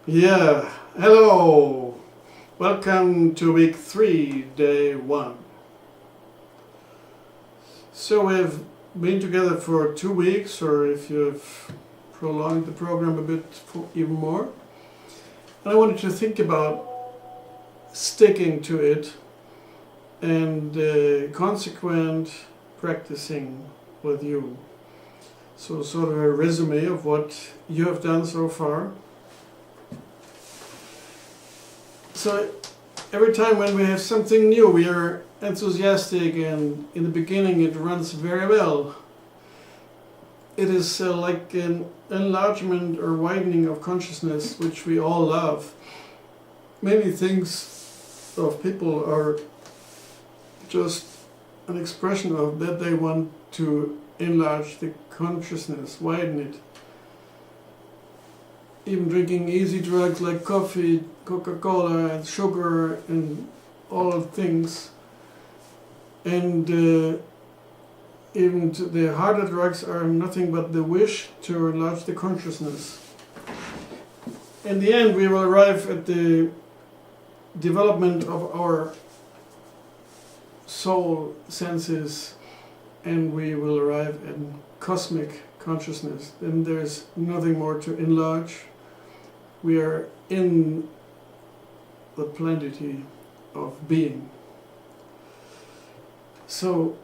Yeah, hello! Welcome to week 3, day 1. So we've been together for 2 weeks, or if you've prolonged the program a bit for even more. And I wanted to think about sticking to it and consequent practicing with you. So sort of a resume of what you have done so far. So every time when we have something new, we are enthusiastic, and in the beginning it runs very well. It is like an enlargement or widening of consciousness, which we all love. Many things of people are just an expression of that they want to enlarge the consciousness, widen it. Even drinking easy drugs like coffee, Coca-Cola and sugar and all of things. And even the harder drugs are nothing but the wish to enlarge the consciousness. In the end, we will arrive at the development of our soul senses, and we will arrive at cosmic consciousness. Then there's nothing more to enlarge. We are in the plenitude of being. So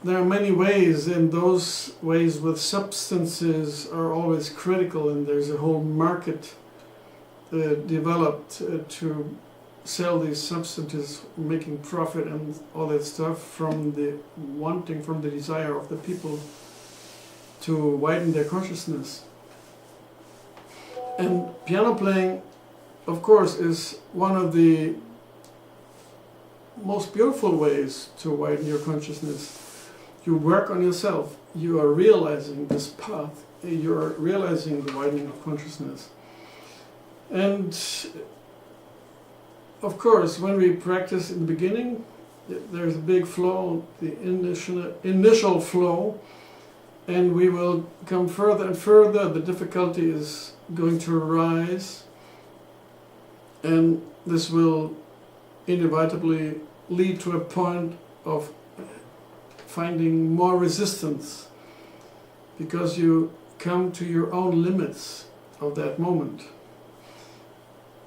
there are many ways, and those ways with substances are always critical, and there's a whole market developed to sell these substances, making profit and all that stuff from the wanting, from the desire of the people to widen their consciousness. And piano playing, of course, is one of the most beautiful ways to widen your consciousness. You work on yourself. You are realizing this path. You're realizing the widening of consciousness. And of course, when we practice in the beginning, there's a big flow, the initial flow, and we will come further and further. The difficulty is going to rise, and this will inevitably lead to a point of finding more resistance, because you come to your own limits of that moment.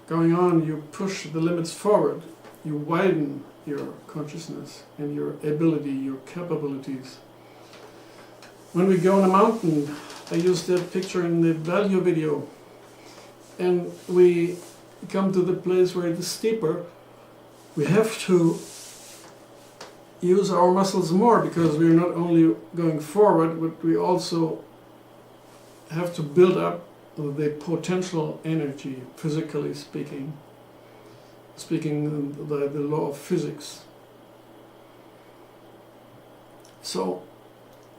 Going on, you push the limits forward, you widen your consciousness and your ability, your capabilities. When we go on a mountain, I used that picture in the value video, and we come to the place where it is steeper, we have to use our muscles more, because we're not only going forward, but we also have to build up the potential energy, physically speaking the law of physics. So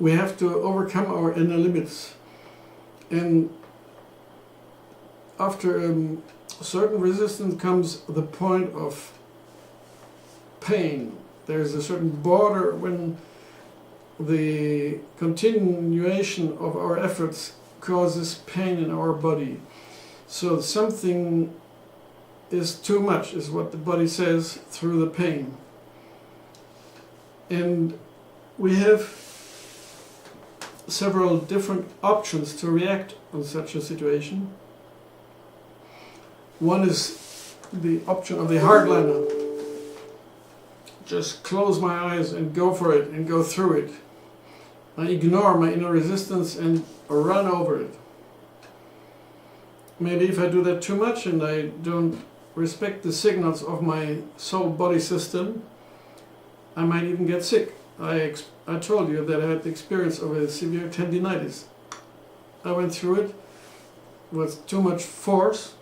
we have to overcome our inner limits, and after a certain resistance comes the point of pain. There's a certain border when the continuation of our efforts causes pain in our body. So something is too much, is what the body says through the pain. And we have several different options to react on such a situation. One is the option of the hardliner. Just close my eyes and go for it and go through it. I ignore my inner resistance and run over it. Maybe if I do that too much and I don't respect the signals of my soul-body system, I might even get sick. I told you that I had the experience of a severe tendinitis. I went through it with too much force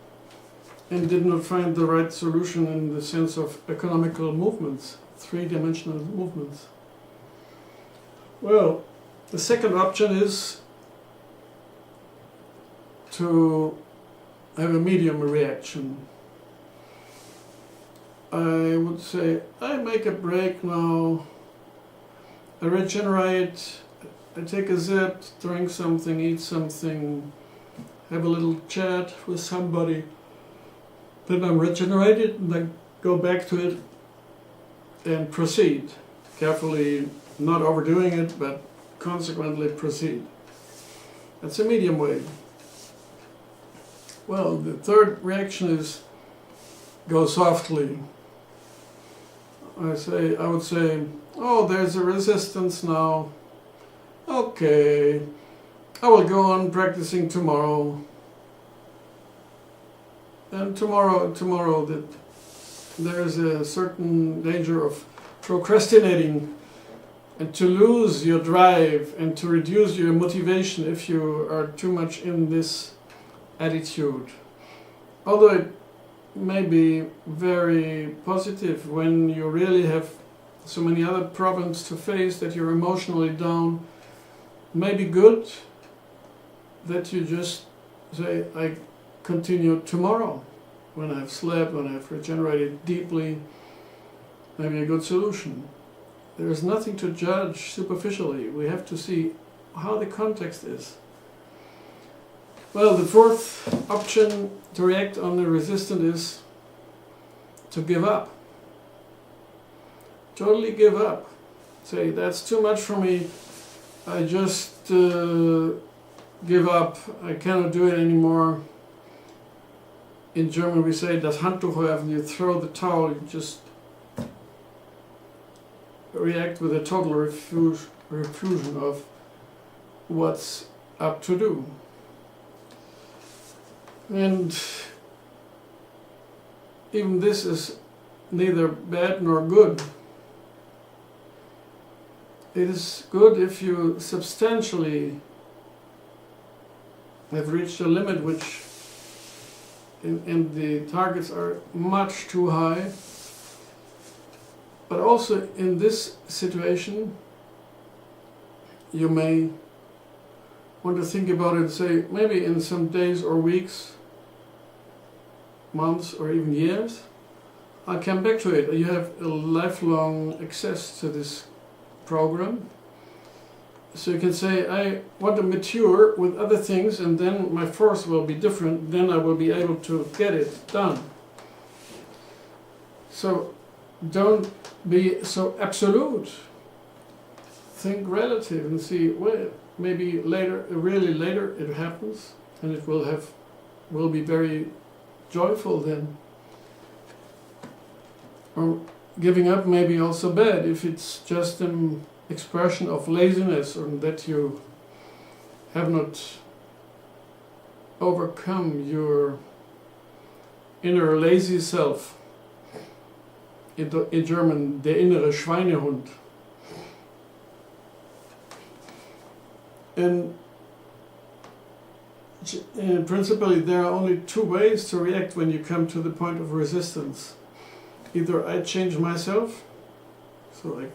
and did not find the right solution in the sense of economical movements, three-dimensional movements. Well, the second option is to have a medium reaction. I would say, I make a break now, I regenerate, I take a zit, drink something, eat something, have a little chat with somebody, Then I'm regenerated and I go back to it and proceed. Carefully, not overdoing it, but consequently proceed. That's a medium way. Well, the third reaction is go softly. I would say, oh, there's a resistance now. Okay, I will go on practicing tomorrow. And tomorrow that there's a certain danger of procrastinating and to lose your drive and to reduce your motivation if you are too much in this attitude. Although it may be very positive when you really have so many other problems to face that you're emotionally down, may be good that you just say, I continue tomorrow when I've slept, when I've regenerated deeply, maybe a good solution. There's nothing to judge superficially. We have to see how the context is. Well, the fourth option to react on the resistance is to give up. Totally give up. Say, that's too much for me. I just give up. I cannot do it anymore. In German we say, das Handtuch werfen, you throw the towel, you just react with a total refusion of what's up to do. And even this is neither bad nor good. It is good if you substantially have reached a limit which and the targets are much too high. But also in this situation, you may want to think about it and say, maybe in some days or weeks, months or even years, I'll come back to it. You have a lifelong access to this program. So you can say, I want to mature with other things and then my force will be different, then I will be able to get it done. So don't be so absolute. Think relative and see, well, maybe later, really later it happens and it will be very joyful then. Or giving up may be also bad if it's just an expression of laziness or that you have not overcome your inner lazy self. In German, der innere Schweinehund. And principally there are only two ways to react when you come to the point of resistance. Either I change myself, so I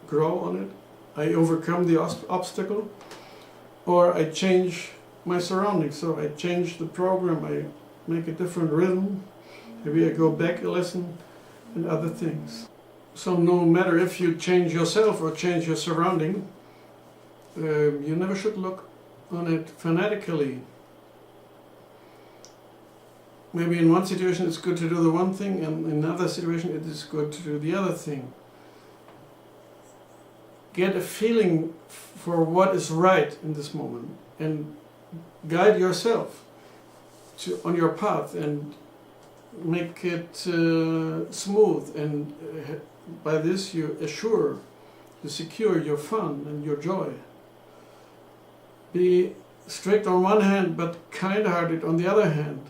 grow on it, I overcome the obstacle, or I change my surroundings, so I change the program, I make a different rhythm, maybe I go back a lesson and other things. So no matter if you change yourself or change your surrounding, you never should look on it fanatically. Maybe in one situation it's good to do the one thing, and in another situation it is good to do the other thing. Get a feeling for what is right in this moment and guide yourself on your path and make it smooth, and by this you secure your fun and your joy. Be strict on one hand but kind-hearted on the other hand.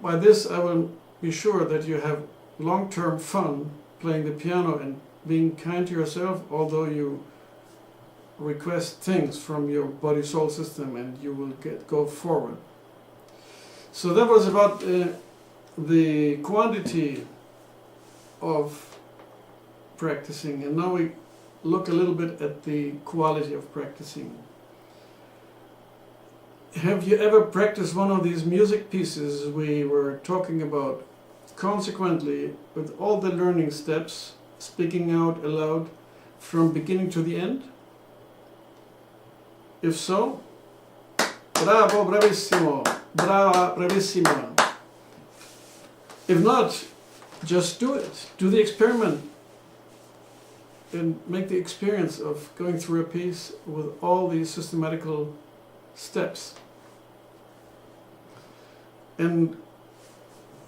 By this I will be sure that you have long-term fun playing the piano and being kind to yourself, although you request things from your body-soul system, and you will go forward. So that was about the quantity of practicing, and now we look a little bit at the quality of practicing. Have you ever practiced one of these music pieces we were talking about consequently with all the learning steps, speaking out aloud from beginning to the end? If so, Bravo, bravissimo. Brava, bravissima. If not, just do it. Do the experiment and make the experience of going through a piece with all these systematical steps. And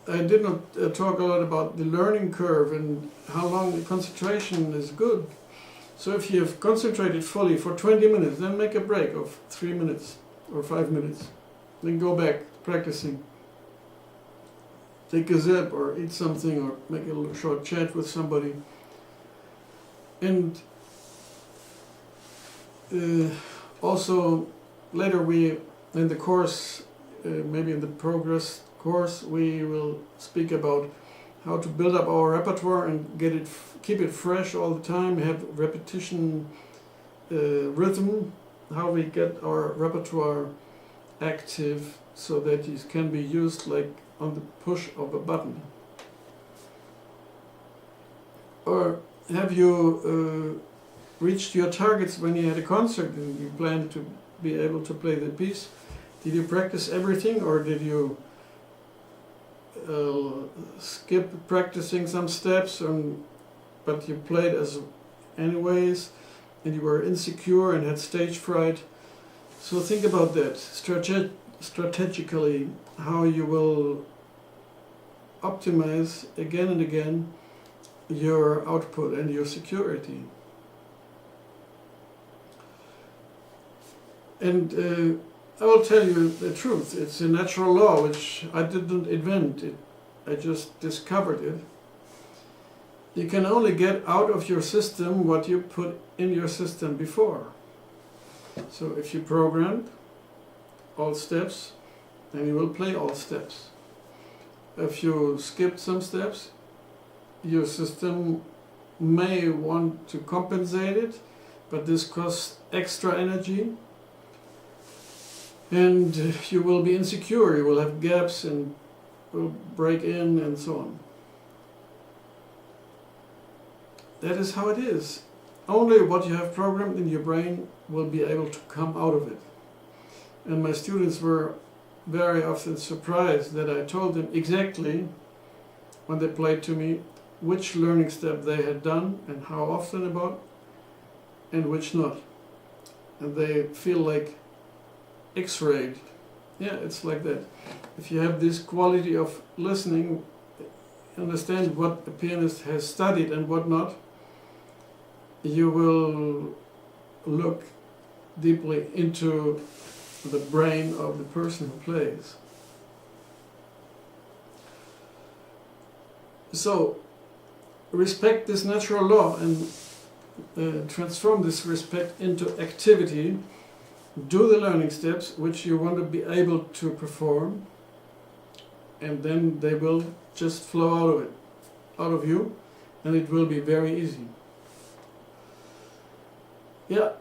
I did not talk a lot about the learning curve and how long the concentration is good. So if you have concentrated fully for 20 minutes, then make a break of 3 minutes or 5 minutes. Then go back practicing. Take a sip or eat something or make a little short chat with somebody. And also later in the course, maybe in the progress course, we will speak about how to build up our repertoire and keep it fresh all the time, have repetition rhythm, how we get our repertoire active so that it can be used like on the push of a button. Or have you reached your targets when you had a concert and you planned to be able to play the piece? Did you practice everything, or did you skip practicing some steps, but you played as anyways, and you were insecure and had stage fright? So think about that strategically, how you will optimize again and again your output and your security. And I will tell you the truth, it's a natural law which I didn't invent, I just discovered it. You can only get out of your system what you put in your system before. So if you programmed all steps, then you will play all steps. If you skipped some steps, your system may want to compensate it, but this costs extra energy. And you will be insecure, you will have gaps and will break in and so on. That is how it is. Only what you have programmed in your brain will be able to come out of it. And my students were very often surprised that I told them exactly, when they played to me, which learning step they had done and how often about, and which not. And they feel like X-rayed. Yeah, it's like that. If you have this quality of listening, understand what a pianist has studied and what not, you will look deeply into the brain of the person who plays. So, respect this natural law and transform this respect into activity. Do the learning steps which you want to be able to perform, and then they will just flow out of you, and it will be very easy. Yeah.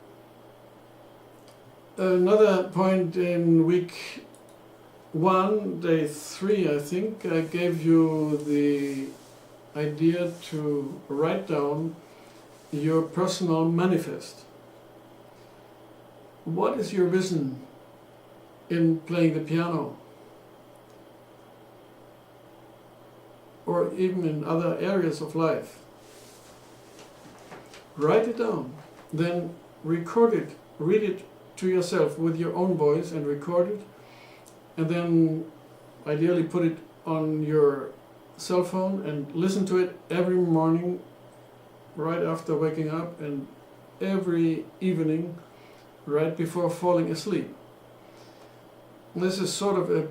Another point in week 1, day 3, I think, I gave you the idea to write down your personal manifest. What is your vision in playing the piano? Or even in other areas of life? Write it down, then record it, read it to yourself with your own voice and record it, and then ideally put it on your cell phone and listen to it every morning right after waking up and every evening right before falling asleep. This is sort of a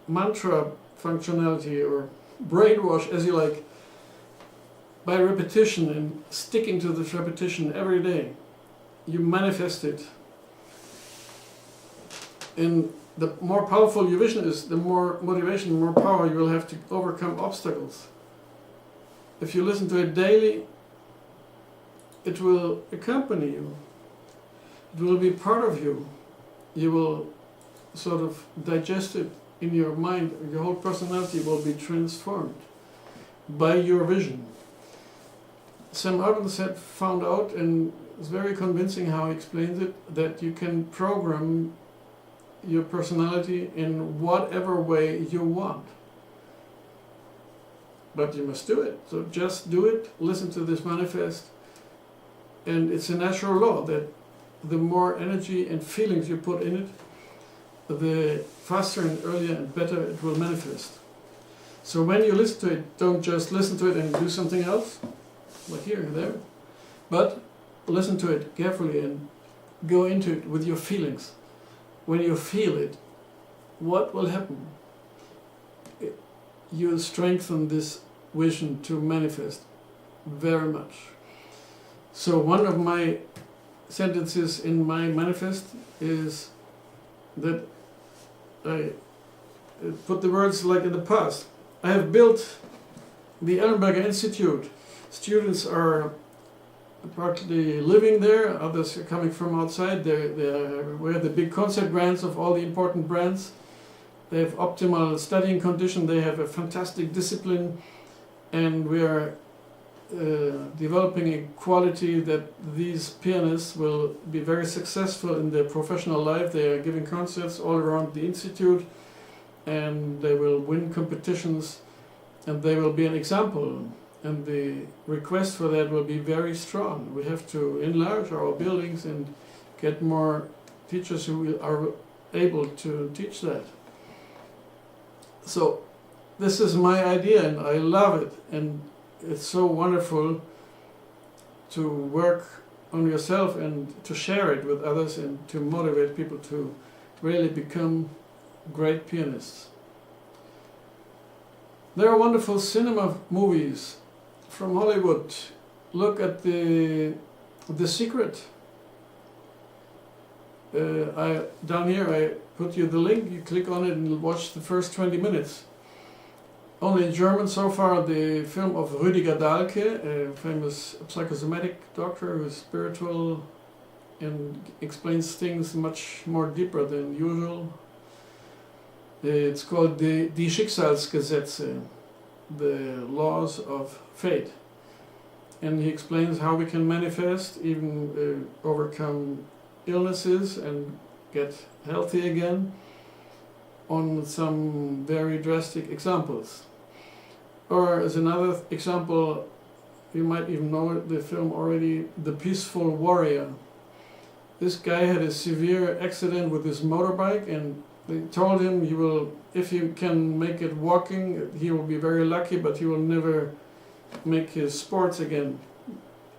mantra functionality or brainwash, as you like, by repetition and sticking to this repetition every day. You manifest it. And the more powerful your vision is, the more motivation, the more power you will have to overcome obstacles. If you listen to it daily, it will accompany you. It will be part of you. You will sort of digest it in your mind. Your whole personality will be transformed by your vision. Sam Arons had found out, and it's very convincing how he explains it, that you can program your personality in whatever way you want. But you must do it. So just do it, listen to this manifest, and it's a natural law that the more energy and feelings you put in it, the faster and earlier and better it will manifest. So when you listen to it, don't just listen to it and do something else, like here and there, but listen to it carefully and go into it with your feelings. When you feel it, what will happen? You strengthen this vision to manifest very much. So one of my sentences in my manifest is that I put the words like in the past. I have built the Ellenberger Institute. Students are partly living there, others are coming from outside. We're the big concept grants of all the important brands. They have optimal studying condition, they have a fantastic discipline, and we are developing a quality that these pianists will be very successful in their professional life. They are giving concerts all around the institute, and they will win competitions, and they will be an example. And the request for that will be very strong. We have to enlarge our buildings and get more teachers who are able to teach that. So this is my idea, and I love it, and it's so wonderful to work on yourself and to share it with others and to motivate people to really become great pianists. There are wonderful cinema movies from Hollywood. Look at The Secret. Down here I put you the link, you click on it and watch the first 20 minutes. Only in German so far, the film of Rüdiger Dahlke, a famous psychosomatic doctor who is spiritual and explains things much more deeper than usual. It's called Die Schicksalsgesetze, the laws of fate. And he explains how we can manifest, even overcome illnesses and get healthy again, on some very drastic examples. Or as another example, you might even know the film already, The Peaceful Warrior. This guy had a severe accident with his motorbike, and they told him he will, if he can make it walking, he will be very lucky, but he will never make his sports again.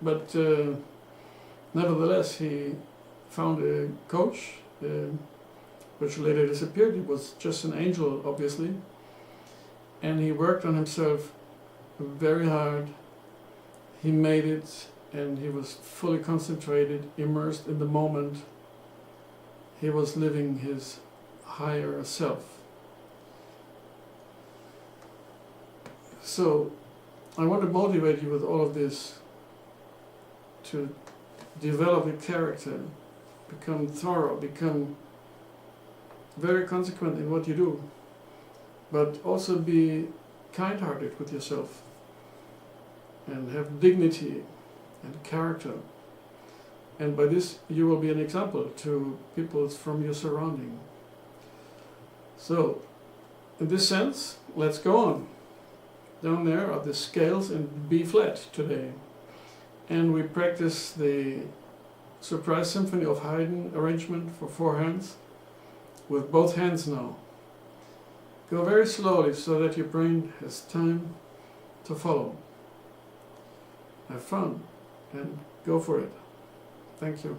But nevertheless, he found a coach, which later disappeared. He was just an angel, obviously. And he worked on himself very hard. He made it, and he was fully concentrated, immersed in the moment. He was living his higher self. So I want to motivate you with all of this to develop a character, become thorough, become very consequent in what you do, but also be kind-hearted with yourself and have dignity and character. And by this you will be an example to people from your surrounding. So in this sense, let's go on. Down there are the scales in B flat today. And we practice the Surprise Symphony of Haydn arrangement for 4 hands with both hands now. Go very slowly so that your brain has time to follow. Have fun and go for it. Thank you.